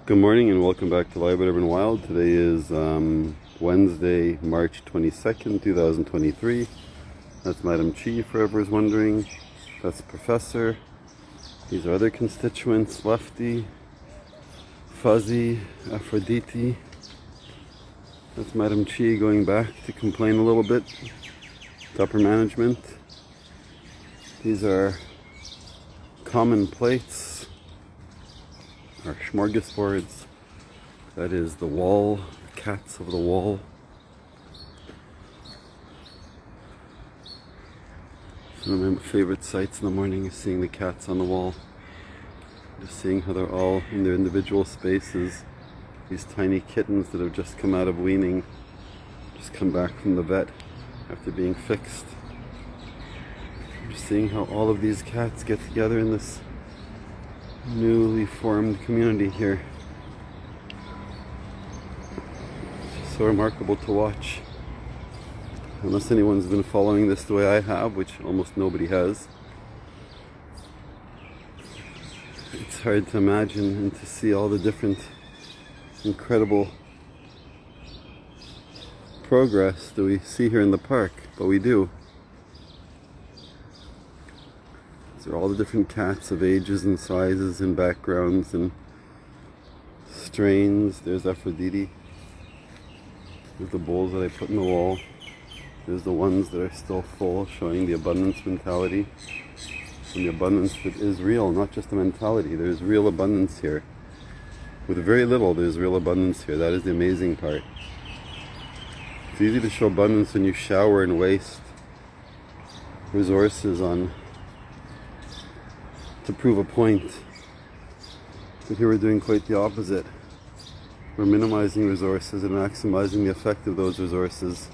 Good morning and welcome back to Live Urban Wild. Today is Wednesday, March 22nd, 2023. That's Madam Chi, for whoever's wondering. That's Professor. These are other constituents, Lefty, Fuzzy, Aphrodite. That's Madam Chi going back to complain a little bit to upper management. These are common plates, our smorgasbords. That is the wall, cats of the wall. One of my favorite sights in the morning is seeing the cats on the wall. Just seeing how they're all in their individual spaces. These tiny kittens that have just come out of weaning, just come back from the vet after being fixed. Just seeing how all of these cats get together in this newly formed community here. It's so remarkable to watch. Unless anyone's been following this the way I have, which almost nobody has, it's hard to imagine and to see all the different incredible progress that we see here in the park, but we do. These are all the different cats of ages and sizes and backgrounds and strains. There's Aphrodite. There's the bowls that I put in the wall. There's the ones that are still full, showing the abundance mentality. And the abundance that is real, not just a mentality. There's real abundance here. With very little, there's real abundance here. That is the amazing part. It's easy to show abundance when you shower and waste resources on to prove a point. But here we're doing quite the opposite. We're minimizing resources and maximizing the effect of those resources.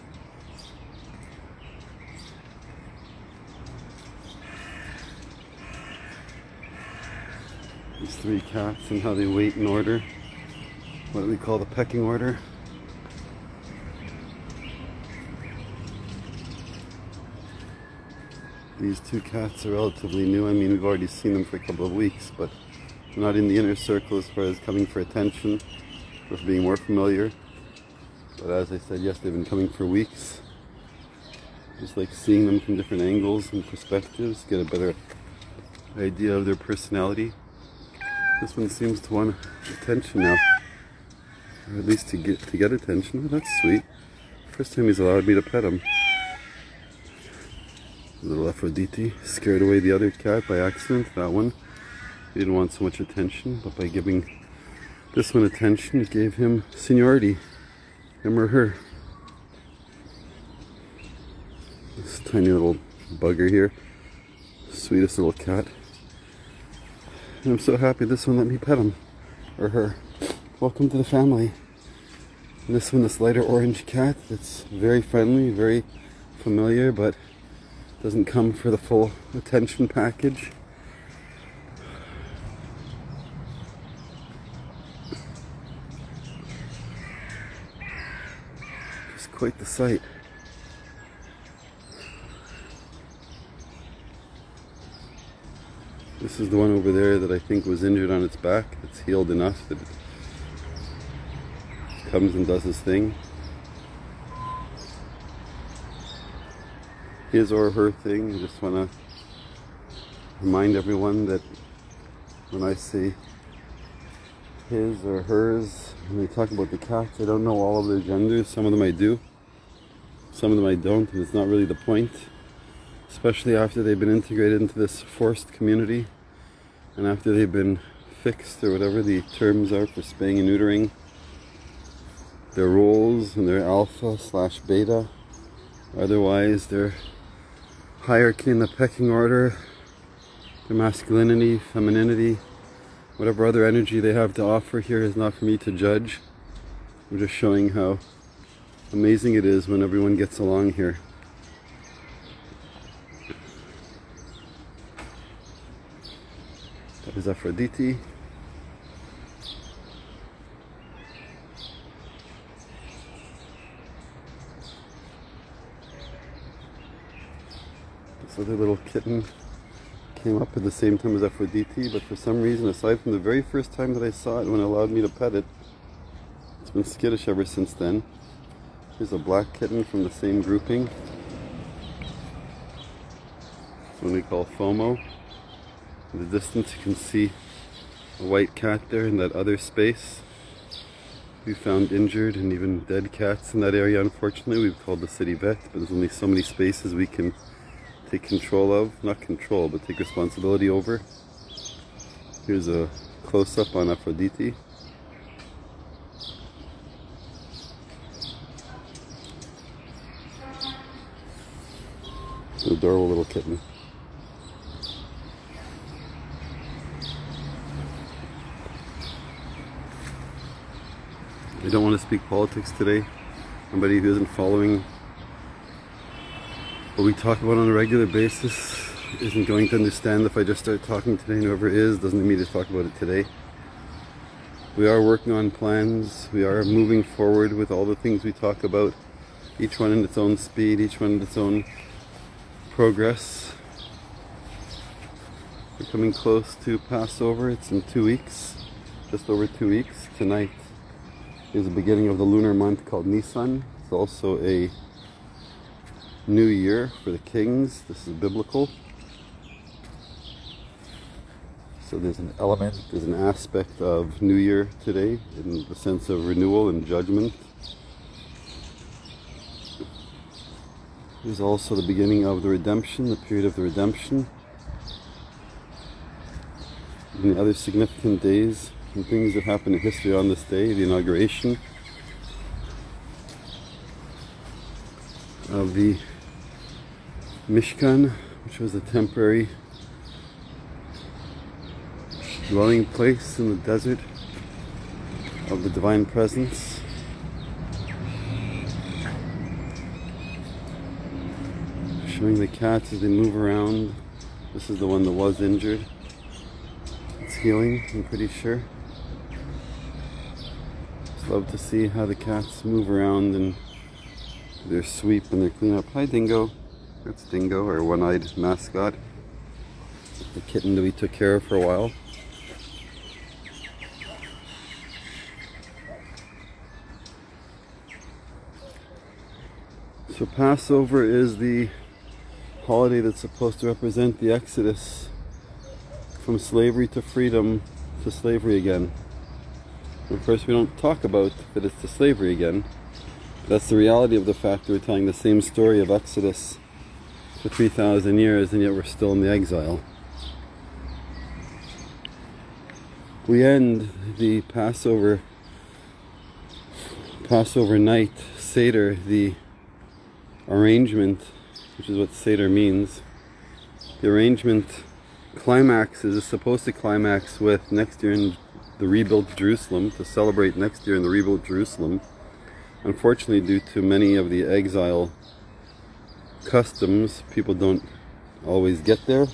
These three cats and how they wait in order. What we call the pecking order. These two cats are relatively new. I mean, we've already seen them for a couple of weeks, but they're not in the inner circle as far as coming for attention or for being more familiar. But as I said, yes, they've been coming for weeks. Just like seeing them from different angles and perspectives, get a better idea of their personality. This one seems to want attention now, or at least to get attention. Oh, that's sweet. First time he's allowed me to pet him. Little Aphrodite scared away the other cat by accident. That one, he didn't want so much attention, but by giving this one attention, it gave him seniority, him or her. This tiny little bugger here, sweetest little cat. And I'm so happy this one let me pet him, or her. Welcome to the family. And this one, this lighter orange cat that's very friendly, very familiar, but doesn't come for the full attention package. Just quite the sight. This is the one over there that I think was injured on its back. It's healed enough that it comes and does his thing. His or her thing. I just want to remind everyone that when I say his or hers, when they talk about the cats, I don't know all of their genders. Some of them I do, some of them I don't, and it's not really the point. Especially after they've been integrated into this forced community and after they've been fixed, or whatever the terms are for spaying and neutering, their roles and their alpha/beta, otherwise their hierarchy in the pecking order, their masculinity, femininity, whatever other energy they have to offer here is not for me to judge. I'm just showing how amazing it is when everyone gets along here. That is Aphrodite. This other little kitten came up at the same time as Aphrodite, but for some reason, aside from the very first time that I saw it when it allowed me to pet it, it's been skittish ever since then. Here's a black kitten from the same grouping. It's one we call FOMO. In the distance you can see a white cat there in that other space. We found injured and even dead cats in that area, unfortunately. We've called the city vet, but there's only so many spaces we can take control of. Not control, but take responsibility over. Here's a close-up on Aphrodite. An adorable little kitten. I don't want to speak politics today. Anybody who isn't following what we talk about on a regular basis isn't going to understand if I just start talking today, and whoever is doesn't need me to talk about it today. We are working on plans. We are moving forward with all the things we talk about, each one in its own speed, each one in its own progress. We're coming close to Passover. It's in 2 weeks, just over 2 weeks. Tonight is the beginning of the lunar month called Nisan. It's also a new year for the kings. This is biblical. So there's an element, there's an aspect of New Year today in the sense of renewal and judgment. There's also the beginning of the redemption, the period of the redemption. And the other significant days and things that happen in history on this day, the inauguration of the Mishkan, which was a temporary dwelling place in the desert of the divine presence. Showing the cats as they move around. This is the one that was injured. It's healing, I'm pretty sure. Just love to see how the cats move around and their sweep and their cleanup. Hi Dingo. That's Dingo, our one-eyed mascot. The kitten that we took care of for a while. So Passover is the holiday that's supposed to represent the exodus from slavery to freedom to slavery again. And of course we don't talk about that it's to slavery again. That's the reality of the fact that we're telling the same story of Exodus for 3,000 years and yet we're still in the exile. We end the Passover night Seder, the arrangement, which is what Seder means. The arrangement climaxes, is supposed to climax with next year in the rebuilt Jerusalem, to celebrate next year in the rebuilt Jerusalem. Unfortunately, due to many of the exile customs, people don't always get there,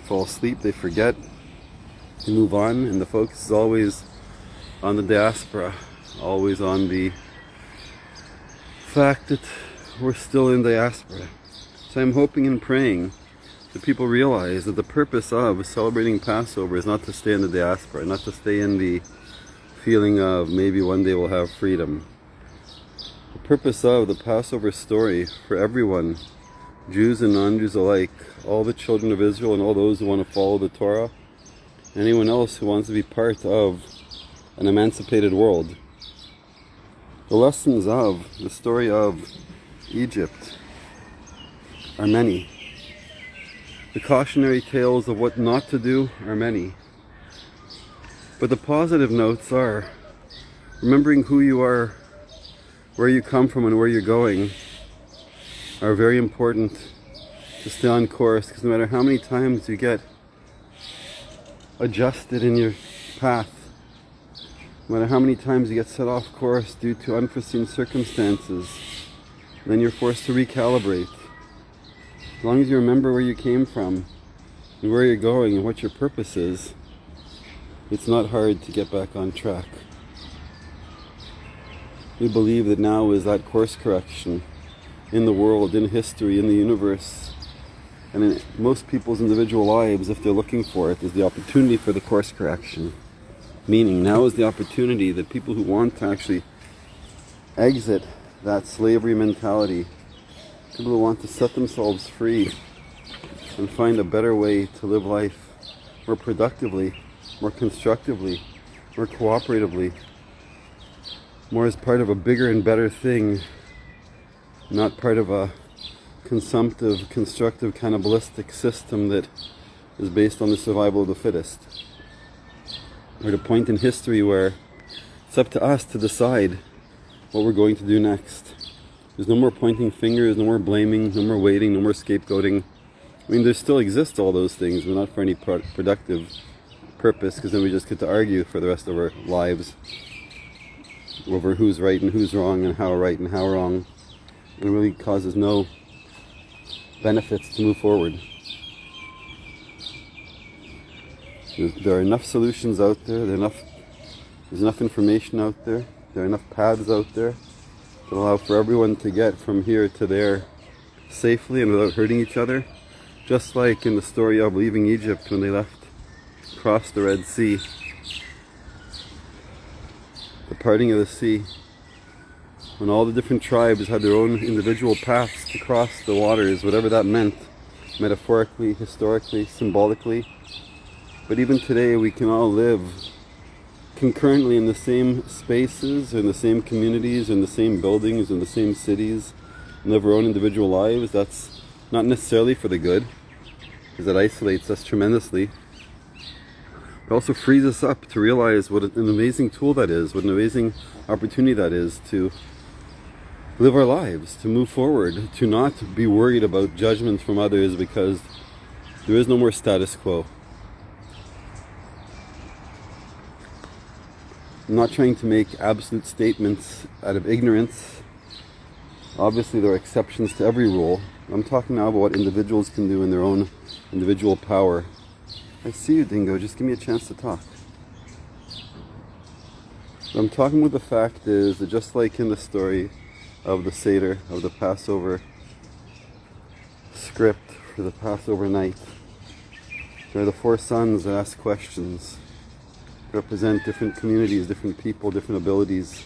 fall asleep, they forget, they move on, and the focus is always on the diaspora, always on the fact that we're still in diaspora. So I'm hoping and praying that people realize that the purpose of celebrating Passover is not to stay in the diaspora, not to stay in the feeling of maybe one day we'll have freedom. The purpose of the Passover story for everyone, Jews and non-Jews alike, all the children of Israel and all those who want to follow the Torah, anyone else who wants to be part of an emancipated world. The lessons of the story of Egypt are many. The cautionary tales of what not to do are many. But the positive notes are remembering who you are, where you come from and where you're going are very important to stay on course, because no matter how many times you get adjusted in your path, no matter how many times you get set off course due to unforeseen circumstances, then you're forced to recalibrate. As long as you remember where you came from and where you're going and what your purpose is, it's not hard to get back on track. We believe that now is that course correction in the world, in history, in the universe, And in most people's individual lives, if they're looking for it, is the opportunity for the course correction. Meaning, now is the opportunity that people who want to actually exit that slavery mentality, people who want to set themselves free and find a better way to live life more productively, more constructively, more cooperatively, more as part of a bigger and better thing, not part of a consumptive, constructive, cannibalistic system that is based on the survival of the fittest. We're at a point in history where it's up to us to decide what we're going to do next. There's no more pointing fingers, no more blaming, no more waiting, no more scapegoating. I mean, there still exist all those things, but not for any productive purpose, because then we just get to argue for the rest of our lives over who's right and who's wrong and how right and how wrong. And it really causes no benefits to move forward. There are enough solutions out there, there's enough information out there, there are enough paths out there that allow for everyone to get from here to there safely and without hurting each other. Just like in the story of leaving Egypt when they crossed the Red Sea, the parting of the sea, when all the different tribes had their own individual paths to cross the waters, whatever that meant, metaphorically, historically, symbolically. But even today we can all live concurrently in the same spaces, in the same communities, in the same buildings, in the same cities, and live our own individual lives. That's not necessarily for the good, because it isolates us tremendously. It also frees us up to realize what an amazing tool that is, what an amazing opportunity that is to live our lives, to move forward, to not be worried about judgments from others, because there is no more status quo. I'm not trying to make absolute statements out of ignorance. Obviously there are exceptions to every rule. I'm talking now about what individuals can do in their own individual power. I see you, Dingo, just give me a chance to talk. What I'm talking about the fact is that just like in the story of the Seder, of the Passover script for the Passover night, there are the four sons that ask questions, represent different communities, different people, different abilities.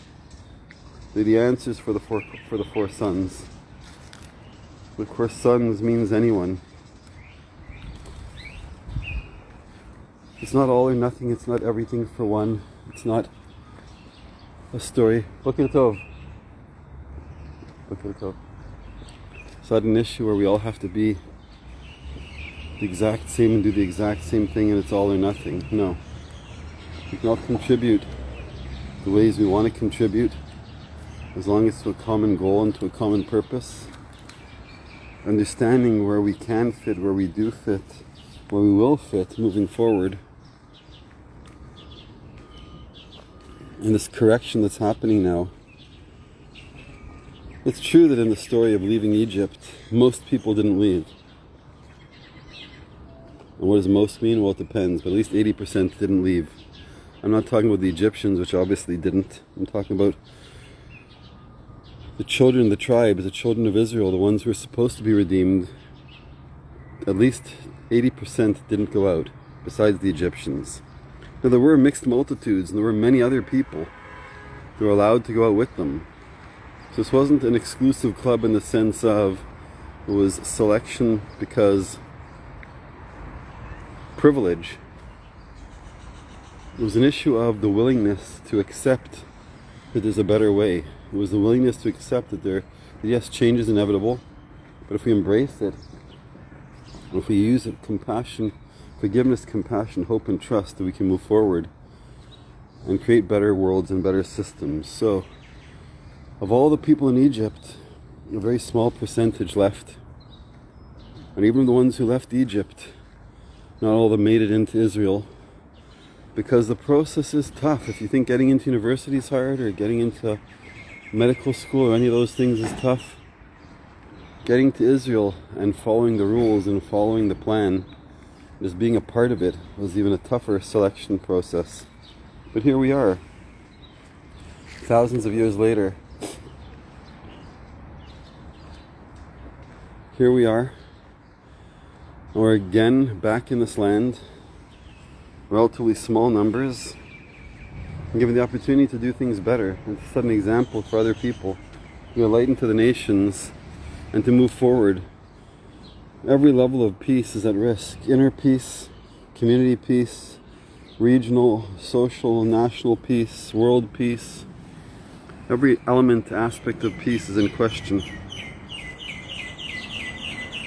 They're the answers for the four sons. Of course, sons means anyone. It's not all or nothing, it's not everything for one. It's not a story. Boker Tov. Boker Tov. It's not an issue where we all have to be the exact same and do the exact same thing and it's all or nothing. No. We can all contribute the ways we want to contribute, as long as to a common goal and to a common purpose. Understanding where we can fit, where we do fit, where we will fit moving forward. And this correction that's happening now. It's true that in the story of leaving Egypt, most people didn't leave. And what does most mean? Well, it depends, but at least 80% didn't leave. I'm not talking about the Egyptians, which obviously didn't. I'm talking about the children, the tribes, the children of Israel, the ones who were supposed to be redeemed. At least 80% didn't go out, besides the Egyptians. Now, there were mixed multitudes, and there were many other people who were allowed to go out with them. So this wasn't an exclusive club in the sense of it was selection because privilege. It was an issue of the willingness to accept that there's a better way. It was the willingness to accept that yes, change is inevitable, but if we embrace it, and if we use it, compassion, forgiveness, compassion, hope, and trust, that we can move forward and create better worlds and better systems. So, of all the people in Egypt, a very small percentage left. And even the ones who left Egypt, not all of them made it into Israel. Because the process is tough. If you think getting into university is hard, or getting into medical school or any of those things is tough, getting to Israel and following the rules and following the plan, just being a part of it, was even a tougher selection process. But here we are, thousands of years later. Here we are, We're again back in this land, relatively small numbers, and given the opportunity to do things better and to set an example for other people, to be a light into the nations and to move forward. Every level of peace is at risk. Inner peace, community peace, regional, social, national peace, world peace. Every element, aspect of peace is in question.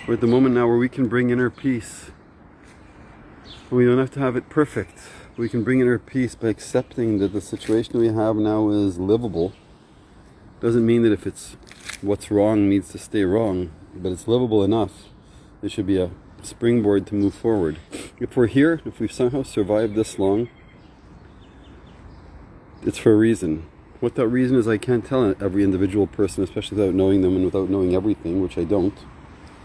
We're at the moment now where we can bring inner peace. We don't have to have it perfect. We can bring inner peace by accepting that the situation we have now is livable. Doesn't mean that if it's what's wrong needs to stay wrong, but it's livable enough. It should be a springboard to move forward. If we're here, if we've somehow survived this long, it's for a reason. What that reason is, I can't tell every individual person, especially without knowing them and without knowing everything, which I don't.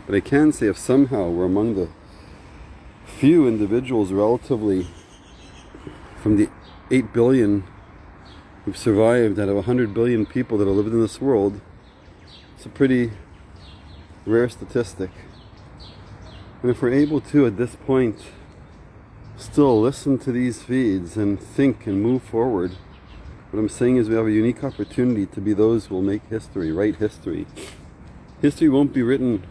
But I can say if somehow we're among the few individuals relatively from the 8 billion who've survived out of 100 billion people that have lived in this world, it's a pretty rare statistic. And if we're able to, at this point, still listen to these feeds and think and move forward, what I'm saying is we have a unique opportunity to be those who will make history, write history. History won't be written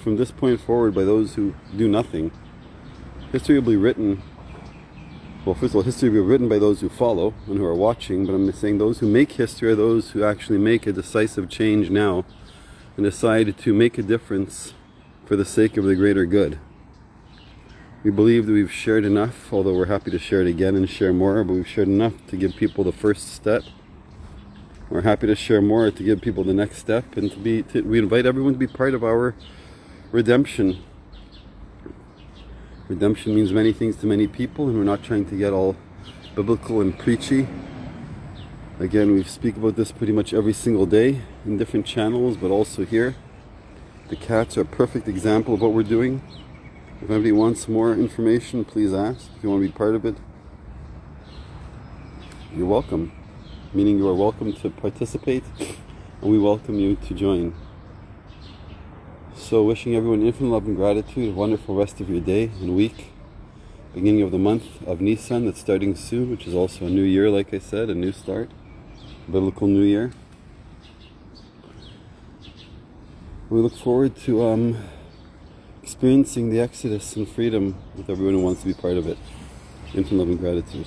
from this point forward by those who do nothing. History will be written, well, first of all, history will be written by those who follow and who are watching, but I'm saying those who make history are those who actually make a decisive change now and decide to make a difference for the sake of the greater good. We believe that we've shared enough, although we're happy to share it again and share more, but we've shared enough to give people the first step. We're happy to share more to give people the next step, and we invite everyone to be part of our redemption. Redemption means many things to many people, and we're not trying to get all biblical and preachy. Again, we speak about this pretty much every single day in different channels, but also here. The cats are a perfect example of what we're doing. If anybody wants more information, please ask. If you want to be part of it, you're welcome. Meaning you are welcome to participate, and we welcome you to join. So wishing everyone infinite love and gratitude, a wonderful rest of your day and week. Beginning of the month of Nisan that's starting soon, which is also a new year, like I said, a new start. Biblical New Year. We look forward to experiencing the Exodus and freedom with everyone who wants to be part of it. Infinite love and gratitude.